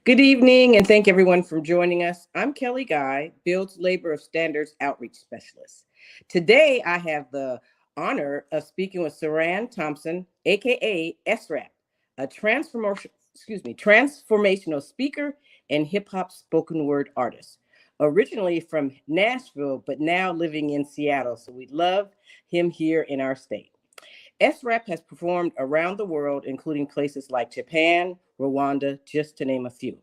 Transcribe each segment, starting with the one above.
Good evening, and thank everyone for joining us. I'm Kelly Guy, Build's Labor of Standards Outreach Specialist. Today, I have the honor of speaking with Saran Thompson, aka S-Wrap, a transformational speaker and hip hop spoken word artist. Originally from Nashville, but now living in Seattle, so we love him here in our state. S-Wrap has performed around the world, including places like Japan, Rwanda, just to name a few.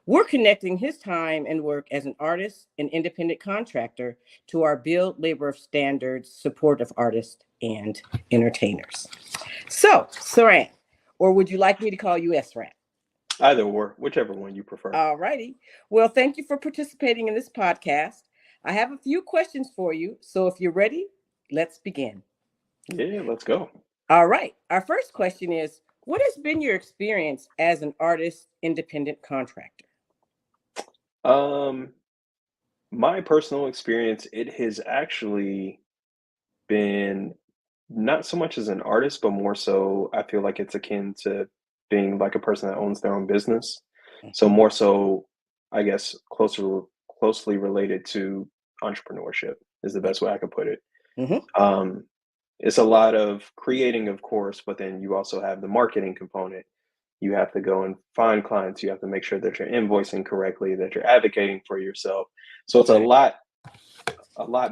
We're connecting his time and work as an artist and independent contractor to our Build Labor of Standards support of artists and entertainers. So, Saran, or would you like me to call you S-Wrap? Either or, whichever one you prefer. All righty. Well, thank you for participating in this podcast. I have a few questions for you, so if you're ready, let's begin. Yeah, let's go. All right. Our first question is, what has been your experience as an artist independent contractor? My personal experience, it has actually been not so much as an artist, but more so I feel like it's akin to being like a person that owns their own business. So more so, I guess, closely related to entrepreneurship is the best way I could put it. Mm-hmm. It's a lot of creating, of course, but then you also have the marketing component. You have to go and find clients. You have to make sure that you're invoicing correctly, that you're advocating for yourself. So it's a lot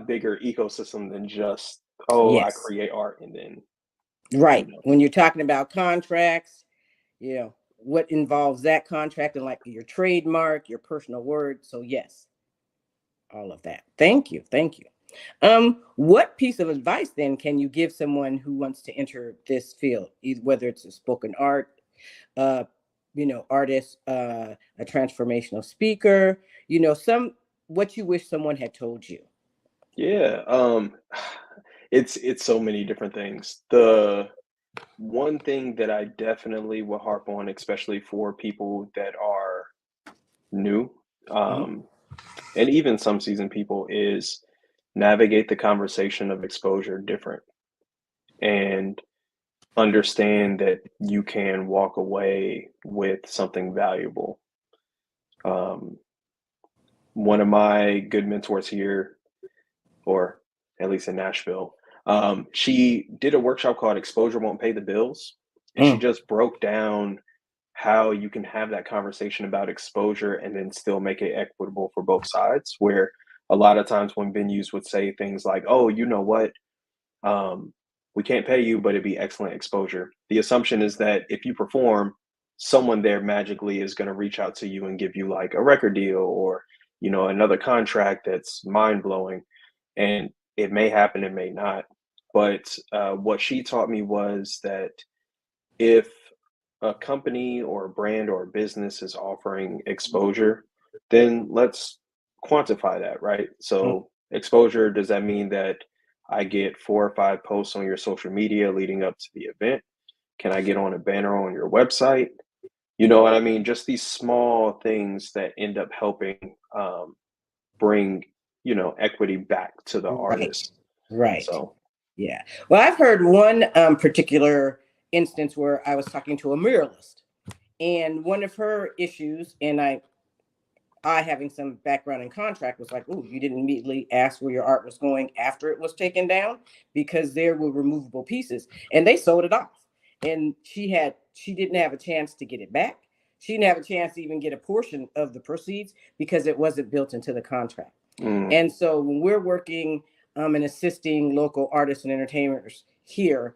bigger ecosystem than just, I Yes. create art and then. Right. When you're talking about contracts, what involves that contract and like your trademark, your personal word. So yes, all of that. Thank you. Thank you. What piece of advice then can you give someone who wants to enter this field, whether it's a spoken art, artist, a transformational speaker, what you wish someone had told you? Yeah, it's so many different things. The one thing that I definitely will harp on, especially for people that are new, Mm-hmm. and even some seasoned people, is navigate the conversation of exposure different and understand that you can walk away with something valuable. One of my good mentors here, or at least in Nashville, she did a workshop called Exposure Won't Pay the Bills. And she just broke down how you can have that conversation about exposure and then still make it equitable for both sides. Where a lot of times when venues would say things like, oh, you know what? We can't pay you, but it'd be excellent exposure. The assumption is that if you perform, someone there magically is going to reach out to you and give you like a record deal or, another contract that's mind blowing. And it may happen, it may not. But what she taught me was that if a company or a brand or a business is offering exposure, then let's quantify that, right? So exposure, does that mean that I get 4 or 5 posts on your social media leading up to the event? Can I get on a banner on your website? You know what I mean? Just these small things that end up helping bring, equity back to the artist. Right. So, yeah. Well, I've heard one particular instance where I was talking to a muralist, and one of her issues, and I having some background in contract, was like, oh, you didn't immediately ask where your art was going after it was taken down, because there were removable pieces, and they sold it off. And she didn't have a chance to get it back. She didn't have a chance to even get a portion of the proceeds because it wasn't built into the contract. And so when we're working and assisting local artists and entertainers here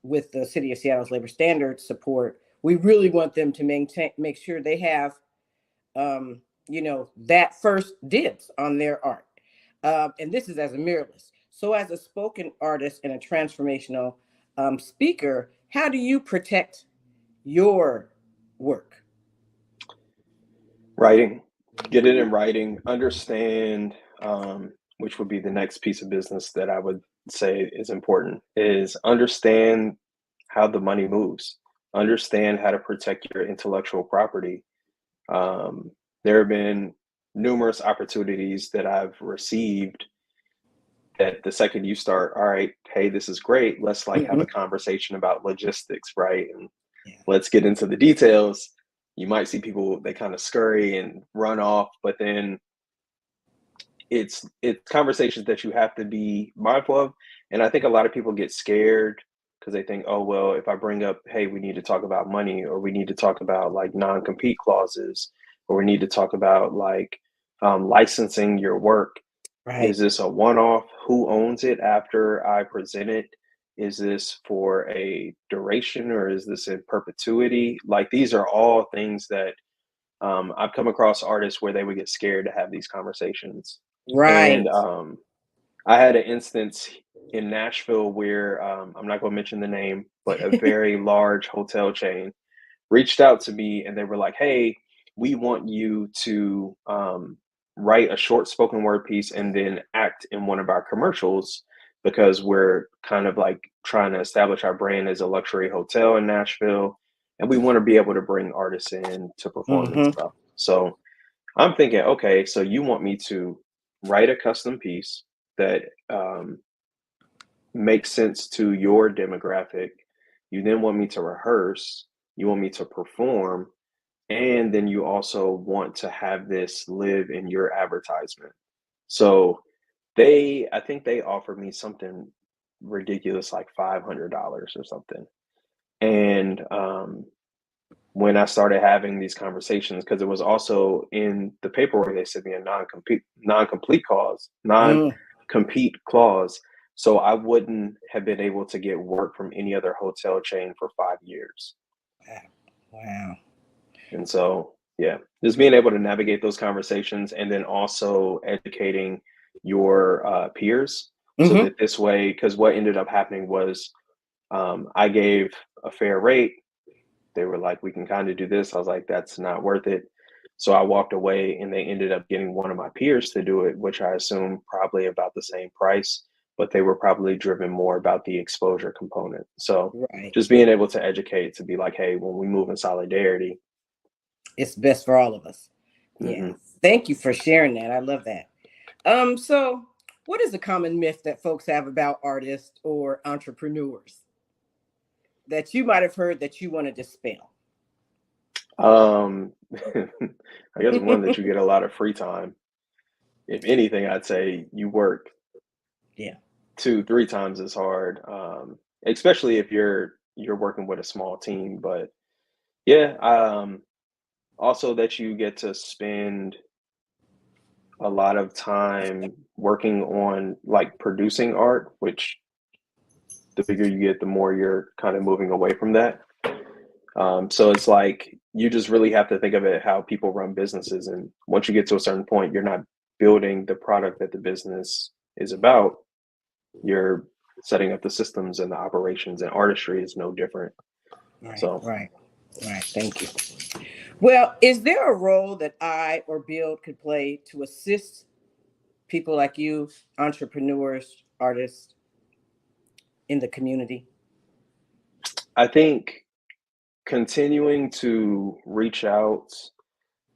with the City of Seattle's labor standards support, we really want them to make sure they have that first dibs on their art. And this is as a muralist. So as a spoken artist and a transformational speaker, how do you protect your work? Writing. Get it in writing. Understand, which would be the next piece of business that I would say is important, is understand how the money moves. Understand how to protect your intellectual property. There have been numerous opportunities that I've received that the second you start, all right, hey, this is great. Let's have a conversation about logistics, right? And let's get into the details. you might see people, they kind of scurry and run off, but then it's conversations that you have to be mindful of. And I think a lot of people get scared because they think, oh well, if I bring up, hey, we need to talk about money, or we need to talk about like non-compete clauses, or we need to talk about like licensing your work. Is Right. this a one-off? Who owns it after I present it? Is this for a duration, or is this in perpetuity? Like these are all things that I've come across artists where they would get scared to have these conversations. And Right. I had an instance in Nashville where I'm not going to mention the name, but a very large hotel chain reached out to me and they were like, "Hey, we want you to write a short spoken word piece and then act in one of our commercials because we're kind of like trying to establish our brand as a luxury hotel in Nashville, and we want to be able to bring artists in to perform and Mm-hmm. stuff." So I'm thinking, okay, so you want me to write a custom piece that makes sense to your demographic. You then want me to rehearse, you want me to perform, and then you also want to have this live in your advertisement. So I think they offered me something ridiculous like $500 or something. And when I started having these conversations, because it was also in the paperwork, they sent me a Mm. non-compete clause. So I wouldn't have been able to get work from any other hotel chain for 5 years. Wow. And so, yeah, just being able to navigate those conversations and then also educating your peers so Mm-hmm. that this way, because what ended up happening was I gave a fair rate. They were like, we can kind of do this. I was like, that's not worth it. So I walked away and they ended up getting one of my peers to do it, which I assume probably about the same price, but they were probably driven more about the exposure component. So Right. just being able to educate to be like, hey, when we move in solidarity. It's best for all of us. Yeah. Hmm. Thank you for sharing that. I love that. So what is a common myth that folks have about artists or entrepreneurs that you might have heard that you want to dispel? I guess one that you get a lot of free time. If anything, I'd say you work Yeah. 2, 3 times as hard, especially if you're working with a small team. But yeah, also that you get to spend a lot of time working on like producing art, which the bigger you get, the more you're kind of moving away from that. So it's like you just really have to think of it how people run businesses. And once you get to a certain point, you're not building the product that the business is about. You're setting up the systems and the operations, and artistry is no different. Right. So Right. Right. Thank you. Well, is there a role that I or Build could play to assist people like you, entrepreneurs, artists in the community? I think continuing to reach out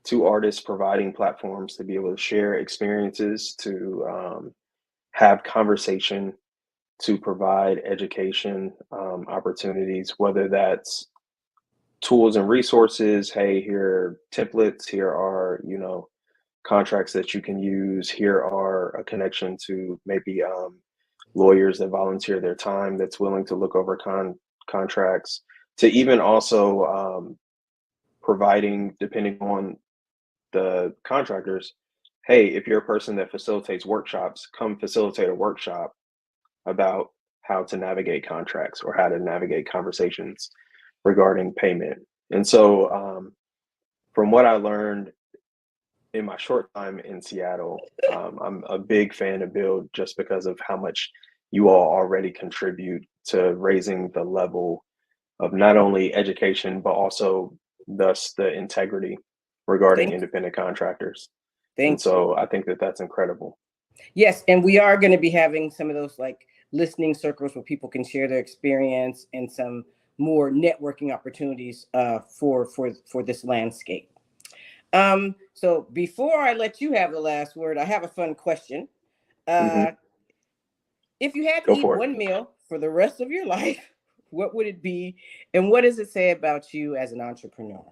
to artists, providing platforms to be able to share experiences, to have conversation, to provide education opportunities, whether that's tools and resources. Hey, here are templates. Here are, contracts that you can use. Here are a connection to maybe lawyers that volunteer their time that's willing to look over contracts. To even also providing, depending on the contractors, hey, if you're a person that facilitates workshops, come facilitate a workshop about how to navigate contracts or how to navigate conversations regarding payment. And so, from what I learned in my short time in Seattle, I'm a big fan of Build just because of how much you all already contribute to raising the level of not only education, but also thus the integrity regarding Thank independent contractors. And thank you. so I think that that's incredible. Yes, and we are going to be having some of those like listening circles where people can share their experience and some more networking opportunities for this landscape. So before I let you have the last word, I have a fun question. Hmm. Uh, if you had to Go eat for it. one meal for the rest of your life, what would it be, and what does it say about you as an entrepreneur?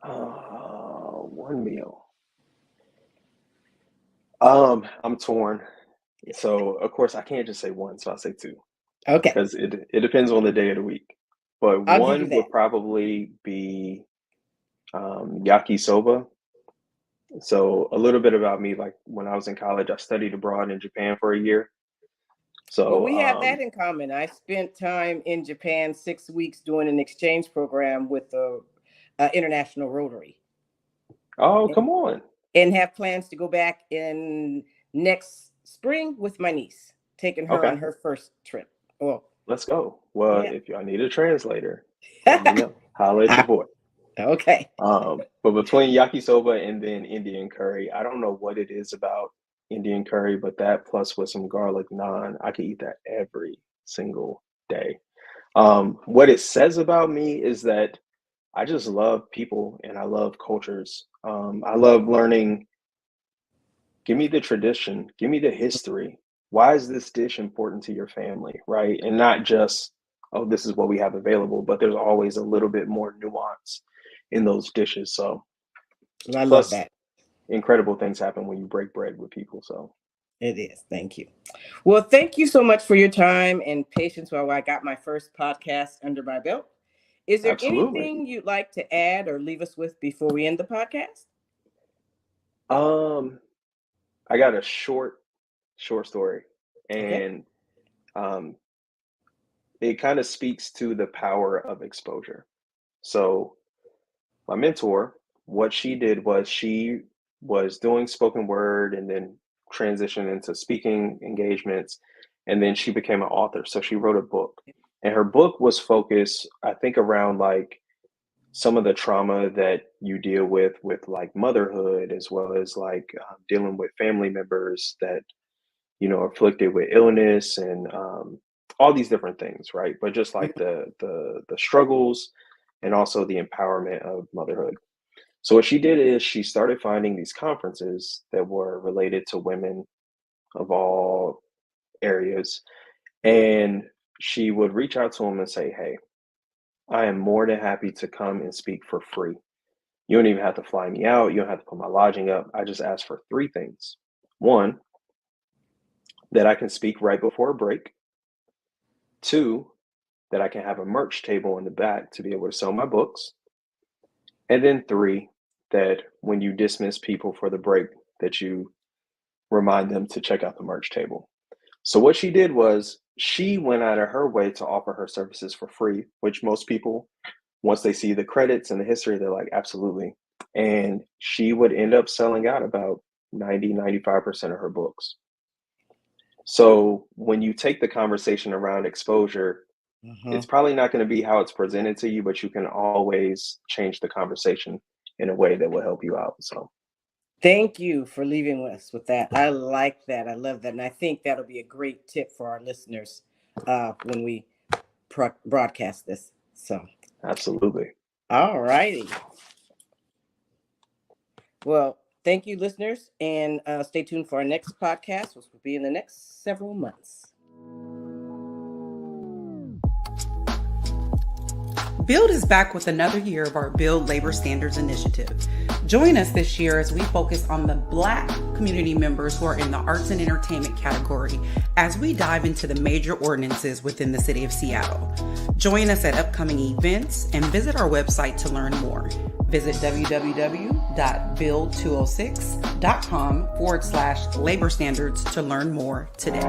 One meal. I'm torn. So of course I can't just say one, so I'll say two Okay, because it depends on the day of the week. But I'll give you one that. would probably be yakisoba. So a little bit about me, like when I was in college, I studied abroad in Japan for a year. Well, So we have that in common. I spent time in Japan 6 weeks doing an exchange program with the International Rotary, oh, and, come on. and have plans to go back in next spring with my niece, taking her Okay, on her first trip. Well, let's go. Well, yeah. if y'all need a translator, let me know. Holla at your boy. Okay. But between yakisoba and then Indian curry, I don't know what it is about Indian curry, but that plus with some garlic naan, I could eat that every single day. What it says about me is that I just love people and I love cultures. I love learning. Give me the tradition, give me the history. Why is this dish important to your family, right? And not just, oh, this is what we have available, but there's always a little bit more nuance in those dishes. So, I love plus, that. incredible things happen when you break bread with people. So, It is. Thank you. Well, thank you so much for your time and patience while I got my first podcast under my belt. Is there absolutely. anything you'd like to add or leave us with before we end the podcast? Um, I got a short story, Okay. and um, it kind of speaks to the power of exposure. So, my mentor, what she did was she was doing spoken word and then transitioned into speaking engagements. And then she became an author. So she wrote a book. And her book was focused, I think, around like some of the trauma that you deal with like motherhood, as well as like dealing with family members that, are afflicted with illness and all these different things, right? But just like the struggles and also the empowerment of motherhood. So what she did is she started finding these conferences that were related to women of all areas, and she would reach out to them and say, "Hey, I am more than happy to come and speak for free. You don't even have to fly me out. You don't have to put my lodging up. I just ask for three things. One, that I can speak right before a break. Two, that I can have a merch table in the back to be able to sell my books. And then three, that when you dismiss people for the break, that you remind them to check out the merch table." So what she did was she went out of her way to offer her services for free, which most people, once they see the credits and the history, they're like, absolutely. And she would end up selling out about 90-95% of her books. So when you take the conversation around exposure, it's Mhm. probably not going to be how it's presented to you, but you can always change the conversation in a way that will help you out. So Thank you for leaving us with that. I like that. I love that. And I think that'll be a great tip for our listeners when we broadcast this. So, absolutely. all righty. Well, thank you, listeners. And stay tuned for our next podcast, which will be in the next several months. Build is back with another year of our Build Labor Standards Initiative. Join us this year as we focus on the Black community members who are in the arts and entertainment category as we dive into the major ordinances within the city of Seattle. Join us at upcoming events and visit our website to learn more. Visit www.build206.com/labor standards to learn more today.